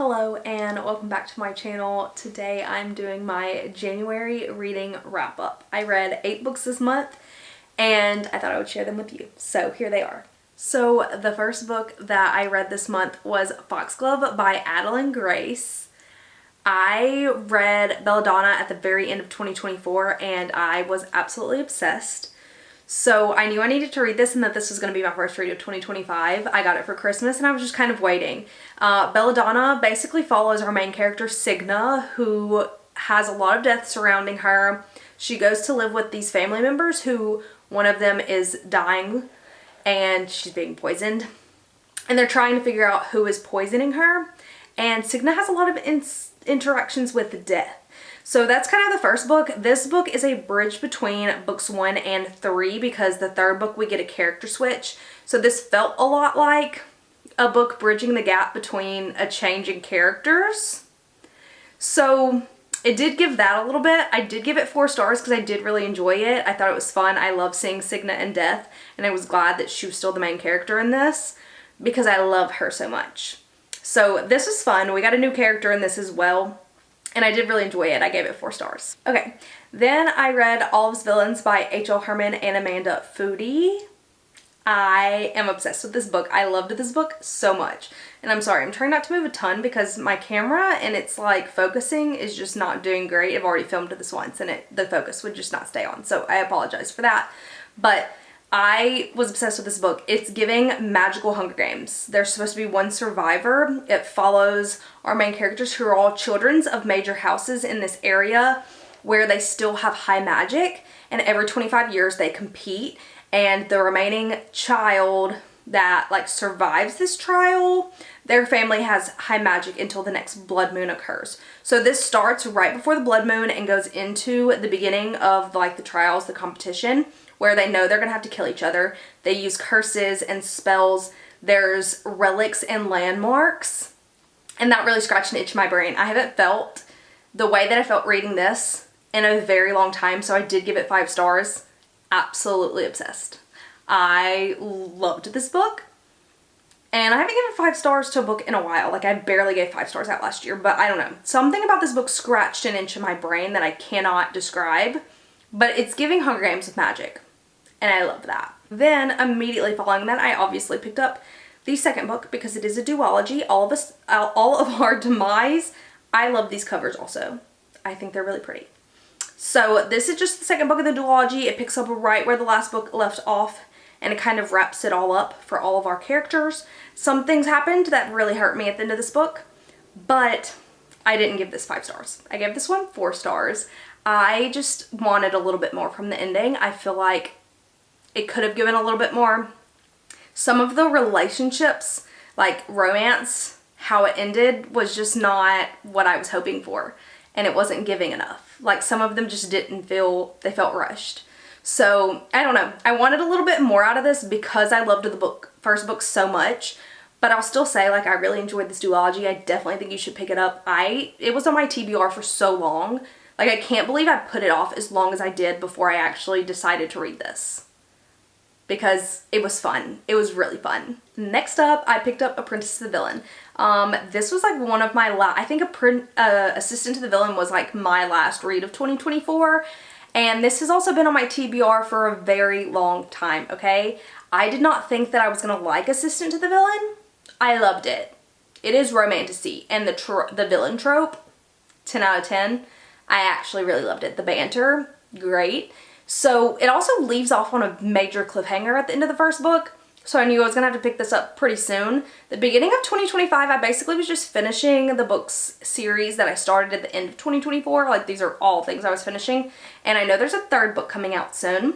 Hello and welcome back to my channel. Today I'm doing my January reading wrap up. I read 8 books this month and I thought I would share them with you. So here they are. So the first book that I read this month was Foxglove by Adalyn Grace. I read Belladonna at the very end of 2024 and I was absolutely obsessed. So I knew I needed to read this and that this was going to be my first read of 2025. I got it for Christmas and I was just kind of waiting. Belladonna basically follows our main character, Cigna, who has a lot of death surrounding her. She goes to live with these family members who one of them is dying and she's being poisoned. And they're trying to figure out who is poisoning her. And Cigna has a lot of interactions with death. So that's kind of the first book. This book is a bridge between books 1 and 3 because the third book we get a character switch. So this felt a lot like a book bridging the gap between a change in characters. So it did give that a little bit. I did give it 4 stars because I did really enjoy it. I thought it was fun. I love seeing Cigna in death and I was glad that she was still the main character in this because I love her so much. So this was fun. We got a new character in this as well. And I did really enjoy it. I gave it 4 stars. Okay, then I read Olive's Villains by H.L. Herman and Amanda Foody. I am obsessed with this book. I loved this book so much. And I'm sorry, I'm trying not to move a ton because my camera and it's like focusing is just not doing great. I've already filmed this once and the focus would just not stay on. So I apologize for that. But I was obsessed with this book. It's giving magical Hunger Games. There's supposed to be one survivor. It follows our main characters who are all children of major houses in this area where they still have high magic, and every 25 years they compete, and the remaining child that like survives this trial, their family has high magic until the next blood moon occurs. So this starts right before the blood moon and goes into the beginning of like the trials, the competition, where they know they're gonna have to kill each other. They use curses and spells. There's relics and landmarks. And that really scratched an itch in my brain. I haven't felt the way that I felt reading this in a very long time, so I did give it 5 stars. Absolutely obsessed. I loved this book. And I haven't given 5 stars to a book in a while. Like I barely gave 5 stars out last year, but I don't know. Something about this book scratched an itch in my brain that I cannot describe, but it's giving Hunger Games with magic. And I love that. Then immediately following that, I obviously picked up the second book because it is a duology. All of Our Demise. I love these covers also. I think they're really pretty. So this is just the second book of the duology. It picks up right where the last book left off and it kind of wraps it all up for all of our characters. Some things happened that really hurt me at the end of this book, but I didn't give this 5 stars. I gave this one 4 stars. I just wanted a little bit more from the ending. I feel like it could have given a little bit more. Some of the relationships, like romance, how it ended was just not what I was hoping for. And it wasn't giving enough. Like some of them just didn't feel, they felt rushed. So I don't know. I wanted a little bit more out of this because I loved the first book so much. But I'll still say like I really enjoyed this duology. I definitely think you should pick it up. It was on my TBR for so long. Like I can't believe I put it off as long as I did before I actually decided to read this. Because it was fun. It was really fun. Next up, I picked up Apprentice to the Villain. This was like one of my I think Assistant to the Villain was like my last read of 2024. And this has also been on my TBR for a very long time, okay? I did not think that I was gonna like Assistant to the Villain. I loved it. It is romantic-y, and the villain trope, 10 out of 10. I actually really loved it. The banter, great. So it also leaves off on a major cliffhanger at the end of the first book. So I knew I was going to have to pick this up pretty soon. The beginning of 2025, I basically was just finishing the books series that I started at the end of 2024. Like these are all things I was finishing. And I know there's a third book coming out soon.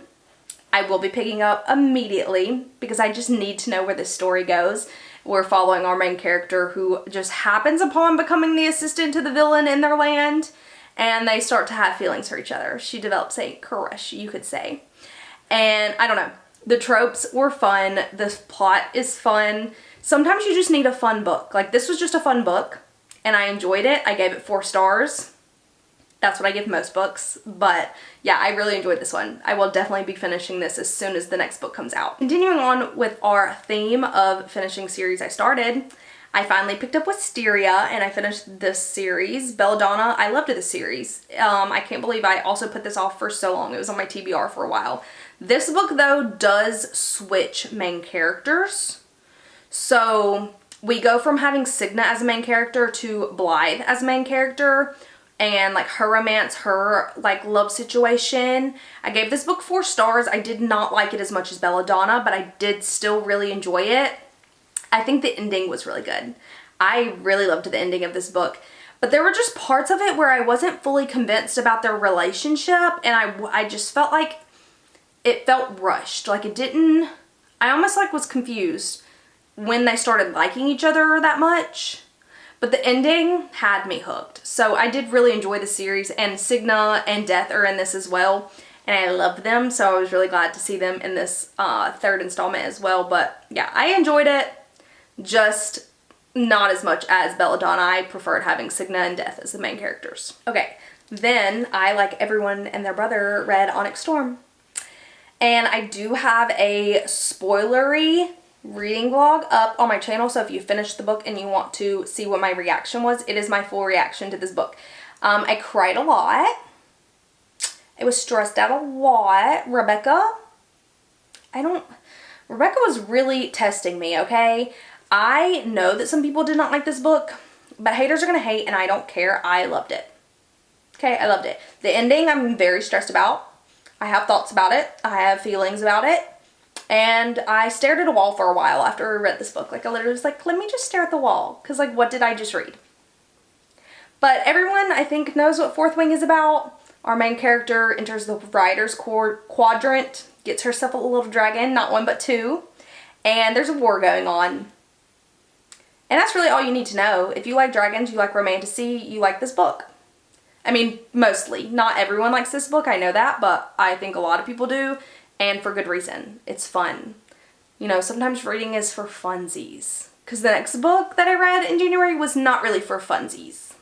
I will be picking up immediately because I just need to know where this story goes. We're following our main character who just happens upon becoming the assistant to the villain in their land. And they start to have feelings for each other. She develops a crush, you could say. And I don't know. The tropes were fun. The plot is fun. Sometimes you just need a fun book. Like this was just a fun book. And I enjoyed it. I gave it 4 stars. That's what I give most books. But yeah, I really enjoyed this one. I will definitely be finishing this as soon as the next book comes out. Continuing on with our theme of finishing series I started, I finally picked up Wisteria and I finished this series. Belladonna, I loved this series. I can't believe I also put this off for so long. It was on my TBR for a while. This book though does switch main characters. So we go from having Cigna as a main character to Blythe as a main character, and like her romance, her like love situation. I gave this book 4 stars. I did not like it as much as Belladonna, but I did still really enjoy it. I think the ending was really good. I really loved the ending of this book, but there were just parts of it where I wasn't fully convinced about their relationship, and I just felt like it felt rushed. Like it didn't, I almost like was confused when they started liking each other that much. But the ending had me hooked. So I did really enjoy the series, and Cigna and Death are in this as well. And I love them, so I was really glad to see them in this 3rd installment as well. But yeah, I enjoyed it, just not as much as Belladonna. I preferred having Cigna and Death as the main characters. Okay, then I, like everyone and their brother, read Onyx Storm. And I do have a spoilery reading vlog up on my channel, so if you finish the book and you want to see what my reaction was, it is my full reaction to this book. I cried a lot. I was stressed out a lot. Rebecca was really testing me, okay? I know that some people did not like this book, but haters are gonna hate, and I don't care. I loved it. Okay, I loved it. The ending I'm very stressed about. I have thoughts about it. I have feelings about it. And I stared at a wall for a while after I read this book. Like I literally was like, let me just stare at the wall. Because like, what did I just read? But everyone, I think, knows what Fourth Wing is about. Our main character enters the Rider's Quadrant, gets herself a little dragon, not 1 but 2. And there's a war going on. And that's really all you need to know. If you like dragons, you like romantasy, you like this book. I mean, mostly. Not everyone likes this book, I know that, but I think a lot of people do. And for good reason. It's fun. You know, sometimes reading is for funsies. Because the next book that I read in January was not really for funsies.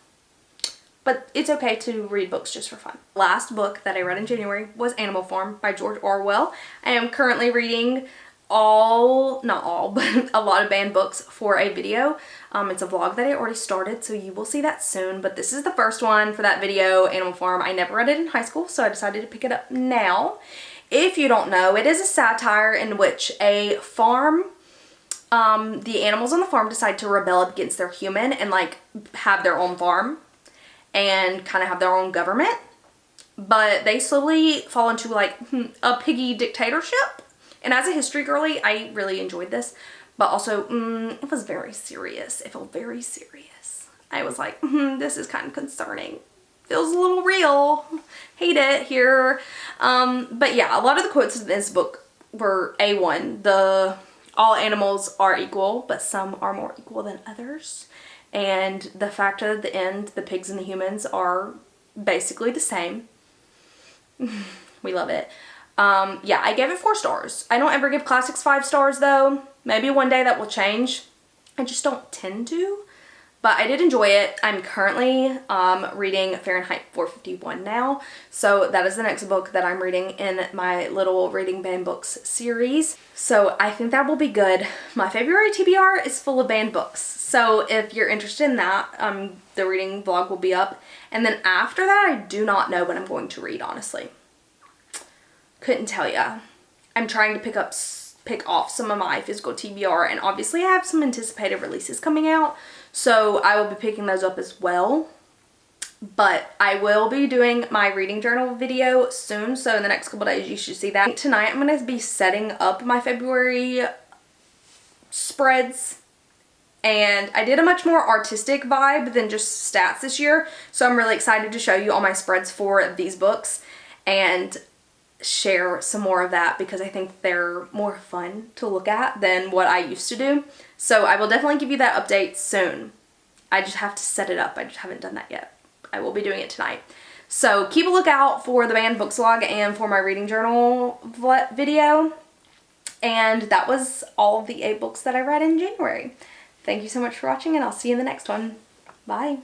But it's okay to read books just for fun. Last book that I read in January was Animal Farm by George Orwell. I am currently reading not all, but a lot of banned books for a video. It's a vlog that I already started, so you will see that soon. But this is the first one for that video, Animal Farm. I never read it in high school, so I decided to pick it up now. If you don't know, it is a satire in which a farm, the animals on the farm decide to rebel against their human and like have their own farm and kind of have their own government. But they slowly fall into like a piggy dictatorship. And as a history girly, I really enjoyed this. But also, it was very serious. It felt very serious. I was like, this is kind of concerning. Feels a little real. Hate it here. But yeah, a lot of the quotes in this book were A1. All animals are equal, but some are more equal than others. And the fact that at the end, the pigs and the humans are basically the same. We love it. Yeah, I gave it 4 stars. I don't ever give classics 5 stars though. Maybe one day that will change. I just don't tend to. But I did enjoy it. I'm currently reading Fahrenheit 451 now. So that is the next book that I'm reading in my little Reading Banned Books series. So I think that will be good. My February TBR is full of banned books. So if you're interested in that, the reading vlog will be up. And then after that, I do not know what I'm going to read, honestly. Couldn't tell ya. I'm trying to pick off some of my physical TBR, and obviously I have some anticipated releases coming out. So I will be picking those up as well. But I will be doing my reading journal video soon, so in the next couple days you should see that. Tonight I'm going to be setting up my February spreads, and I did a much more artistic vibe than just stats this year, so I'm really excited to show you all my spreads for these books and share some more of that because I think they're more fun to look at than what I used to do. So I will definitely give you that update soon. I just have to set it up. I just haven't done that yet. I will be doing it tonight. So keep a lookout for the banned books vlog and for my reading journal video. And that was all of the 8 books that I read in January. Thank you so much for watching, and I'll see you in the next one. Bye.